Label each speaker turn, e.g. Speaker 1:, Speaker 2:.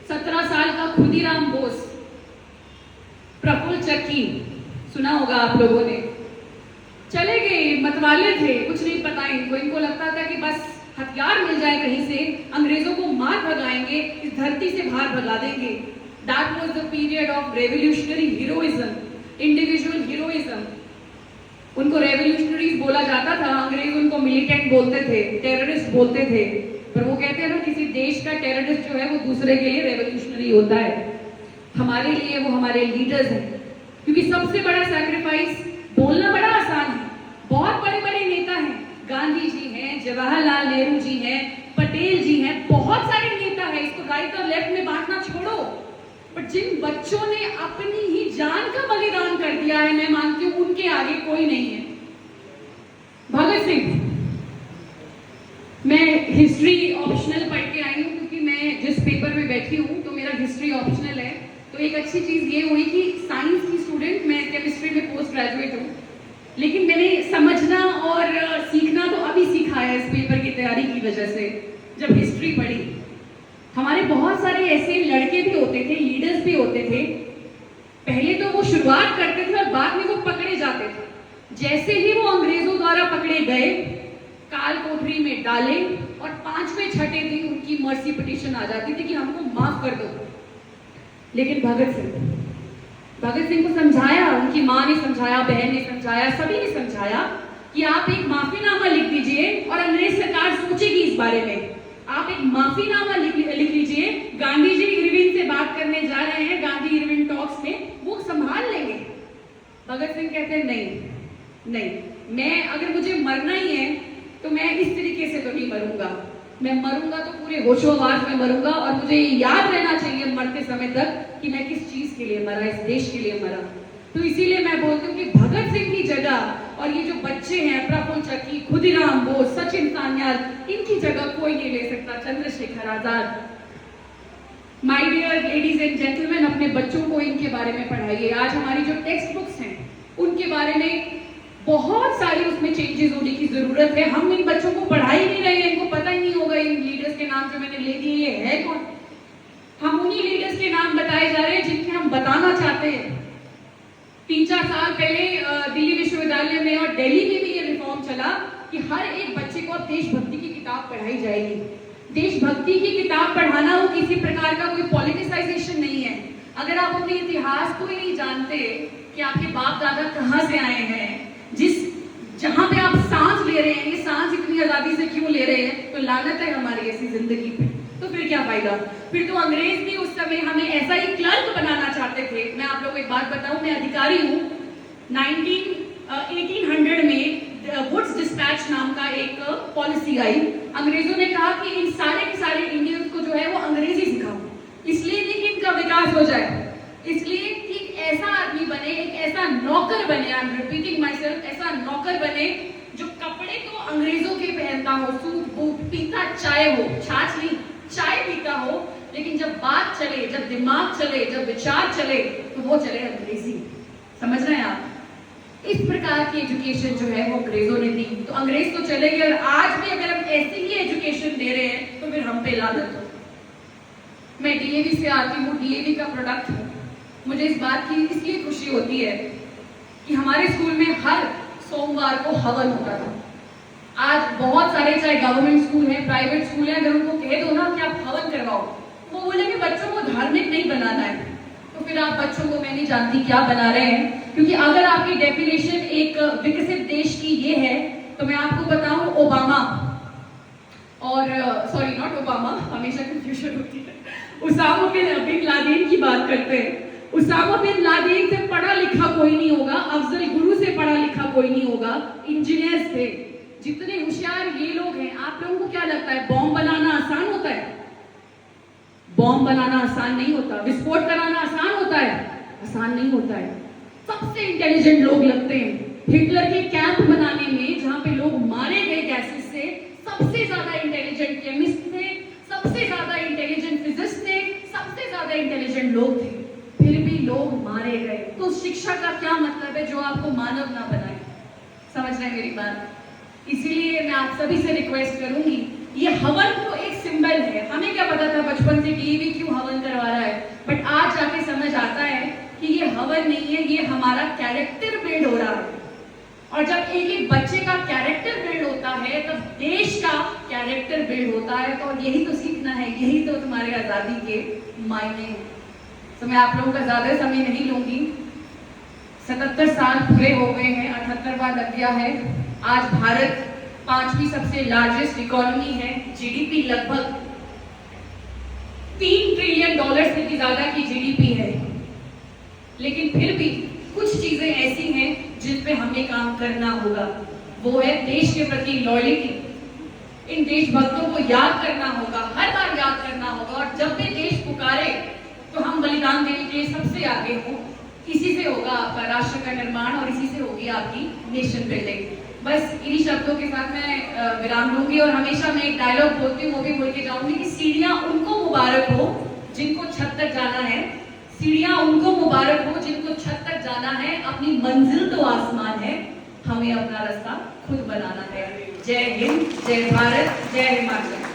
Speaker 1: 17 साल का खुदीराम बोस, प्रफुल्ल चक्की, सुना होगा आप लोगों ने। चले गए, मतवाले थे, कुछ नहीं पता इनको लगता था कि बस हथियार मिल जाए कहीं से, अंग्रेजों को मार भगाएंगे, इस धरती से बाहर भगा देंगे। That was the period of revolutionary heroism, individual heroism. उनको रेवोल्यूशनरीज बोला जाता था, अंग्रेज उनको मिलिटेंट बोलते थे, टेररिस्ट बोलते थे। पर वो कहते हैं ना, किसी देश का टेररिस्ट जो है वो दूसरे के लिए रेवोल्यूशनरी होता है। हमारे लिए वो हमारे लीडर्स हैं, क्योंकि सबसे बड़ा सैक्रिफाइस, बोलना बड़ा आसान है, बहुत बड़े बड़े नेता हैं, गांधी जी हैं, जवाहरलाल नेहरू जी हैं, पटेल जी हैं, बहुत सारे नेता हैं, इसको राइट और लेफ्ट में बांटना छोड़ो। पर जिन बच्चों ने अपनी ही जान का बलिदान कर दिया है, मैं मानती हूँ उनके आगे कोई नहीं है। भगत सिंह, मैं हिस्ट्री ऑप्शनल पढ़ के आई हूँ, क्योंकि मैं जिस पेपर में बैठी हूँ तो मेरा हिस्ट्री ऑप्शनल है। तो एक अच्छी चीज ये हुई कि साइंस की स्टूडेंट, मैं केमिस्ट्री में पोस्ट ग्रेजुएट हूँ, लेकिन मैंने समझना और सीखना तो अभी सीखा है इस पेपर की तैयारी की वजह से। जब हिस्ट्री पढ़ी, हमारे बहुत सारे ऐसे लड़के भी होते थे, लीडर्स भी होते थे, पहले तो वो शुरुआत करते थे और बाद में वो पकड़े जाते थे। जैसे ही वो अंग्रेजों द्वारा पकड़े गए, काल कोठरी में डाले, और 5वें 6ठे दिन उनकी मर्सी पिटीशन आ जाती थी कि हमको माफ कर दो। लेकिन भगत सिंह को समझाया, उनकी माँ ने समझाया, बहन ने समझाया, सभी ने समझाया कि आप एक माफीनामा लिख दीजिए और अंग्रेज सरकार सोचेगी इस बारे में। आप एक माफीनामा लिख लीजिए, गांधी जी इरविन से बात करने जा रहे हैं, गांधी इरविन टॉक्स में, वो संभाल लेंगे। भगत सिंह कहते हैं नहीं, मैं अगर मुझे मरना ही है तो मैं इस तरीके से तो नहीं मरूंगा, मैं मरूंगा तो पूरे होशो-हवास में मरूंगा, और मुझे याद रहना चाहिए मरते समय तक कि मैं किस चीज के लिए मरा, इस देश के लिए मरा। तो इसीलिए मैं बोलती हूँ कि भगत सिंह की जगह, और ये जो बच्चे हैं, प्रफुल्ल चक्की, खुदीराम बोस, सचिन सान्याल, इनकी जगह कोई नहीं ले सकता, Chandrashekhar Azad. My dear ladies and gentleman, अपने बच्चों को इनके बारे में पढ़ाइए। आज हमारी जो टेक्स्ट बुक्स हैं उनके बारे में बहुत सारी उसमें चेंजेस होने की जरूरत है। हम इन बच्चों को पढ़ा ही नहीं रहे हैं, इनको पता ही नहीं होगा इन लीडर्स के नाम जो मैंने ले दिए ये है कौन। हम उन्हीं लीडर्स के नाम बताए जा रहे हैं जिनके हम बताना चाहते हैं। 3-4 साल पहले दिल्ली विश्वविद्यालय में और दिल्ली में भी ये रिफॉर्म चला कि हर एक बच्चे को अब देशभक्ति की किताब पढ़ाई जाएगी। देशभक्ति की किताब पढ़ाना वो किसी प्रकार का कोई पॉलिटिसाइजेशन नहीं है। अगर आप अपने इतिहास को ही नहीं जानते कि आपके बाप दादा कहाँ से आए हैं, जहां पे आप सांस ले रहे हैं, ये सांस इतनी आजादी से क्यों ले रहे हैं, तो लानत है हमारी ऐसी जिंदगी पे। तो फिर क्या फायदा? फिर तो अंग्रेज भी उस समय हमें ऐसा ही क्लर्क बनाना चाहते थे। मैं आप लोगों को एक बात बताऊं, मैं अधिकारी हूँ। 1800 में वुड्स डिस्पैच नाम का एक पॉलिसी आई। अंग्रेजों ने कहा कि इन सारे के सारे इंडियंस को जो है वो अंग्रेजी सिखाओ, इसलिए नहीं कि इनका विकास हो जाए, इसलिए कि ऐसा आदमी बने, एक ऐसा नौकर बने, I am repeating my self, ऐसा नौकर बने जो कपड़े तो अंग्रेजों के पहनता हो, सूट बूट, पीता चाय हो, छाछ नहीं चाय पीता हो, लेकिन जब बात चले, जब दिमाग चले, जब विचार चले, तो वो चले अंग्रेजी। समझ रहे हैं आप? इस प्रकार की एजुकेशन जो है वो अंग्रेजों ने दी। तो अंग्रेज तो चले गए, और आज भी अगर हम ऐसी ही एजुकेशन दे रहे हैं तो फिर हम पे लानत हो। मैं डीएवी से आती हूँ, डीएवी का प्रोडक्ट हूँ। मुझे इस बात की इसलिए खुशी होती है कि हमारे स्कूल में हर सोमवार को हवन होता था। आज बहुत सारे, चाहे गवर्नमेंट स्कूल है, प्राइवेट स्कूल है, अगर उनको कह दो ना कि आप हवन करवाओ, वो बोलेंगे बच्चों को धार्मिक नहीं बनाना है। तो फिर आप बच्चों को, मैं नहीं जानती क्या बना रहे हैं, क्योंकि अगर आपकी डेफिनेशन एक विकसित देश की ये है, तो मैं आपको बताऊं, ओबामा और सॉरी नॉट ओबामा, हमेशा कंफ्यूजन होती है, उसामा बिन लादेन की बात करते हैं। उसामा बिन लादेन से पढ़ा लिखा कोई नहीं होगा, अफजल गुरु से पढ़ा लिखा कोई नहीं होगा, इंजीनियर्स थे। जितने होशियार ये लोग हैं, आप लोगों को क्या लगता है बॉम्ब बनाना आसान होता है? बॉम्ब बनाना आसान नहीं होता। विस्फोट कराना आसान होता है? आसान नहीं होता है। सबसे इंटेलिजेंट लोग लगते हैं। हिटलर के कैंप बनाने में, जहां पे लोग मारे गए गैसेस से, सबसे ज्यादा इंटेलिजेंट केमिस्ट थे, सबसे ज्यादा इंटेलिजेंट फिजिसिस्ट थे, सबसे ज्यादा इंटेलिजेंट लोग थे, फिर भी लोग मारे गए। तो शिक्षा का क्या मतलब है जो आपको मानव ना बनाए? समझ रहे हैं मेरी बात? इसीलिए मैं आप सभी से रिक्वेस्ट करूंगी, ये हवन को एक सिंबल है। हमें क्या पता था बचपन से टीवी क्यों हवन करवा रहा है, बट आज जाके समझ आता है कि ये हवन नहीं है, ये हमारा कैरेक्टर बिल्ड हो रहा है। और जब एक एक बच्चे का कैरेक्टर बिल्ड होता है तब देश का कैरेक्टर बिल्ड होता है। तो यही तो सीखना है, यही तो तुम्हारे आजादी के मायने हैं। तो मैं आप लोगों का ज्यादा समय नहीं लूंगी। 77 साल पूरे हो गए हैं, 78वां लग गया है। आज भारत 5वीं सबसे लार्जेस्ट इकोनॉमी है, जीडीपी लगभग $3 ट्रिलियन से भी ज्यादा की जीडीपी है। लेकिन फिर भी कुछ चीजें ऐसी हैं जिन पे हमें काम करना होगा। वो है देश के प्रति लॉयल्टी। इन देशभक्तों को याद करना होगा, हर बार याद करना होगा। और जब भी देश पुकारे तो हम बलिदान देने के लिए सबसे आगे हो। इसी से होगा आपका राष्ट्र का निर्माण और इसी से होगी आपकी नेशन बिल्डिंग। बस इन्हीं शब्दों के साथ मैं विराम लूंगी। और हमेशा मैं एक डायलॉग बोलती हूँ, वो भी बोल के जाऊंगी कि सीढ़ियां उनको मुबारक हो जिनको छत तक जाना है। सीढ़ियां उनको मुबारक हो जिनको छत तक जाना है। अपनी मंजिल तो आसमान है, हमें अपना रास्ता खुद बनाना है। जय हिंद, जय भारत, जय हिमाचल।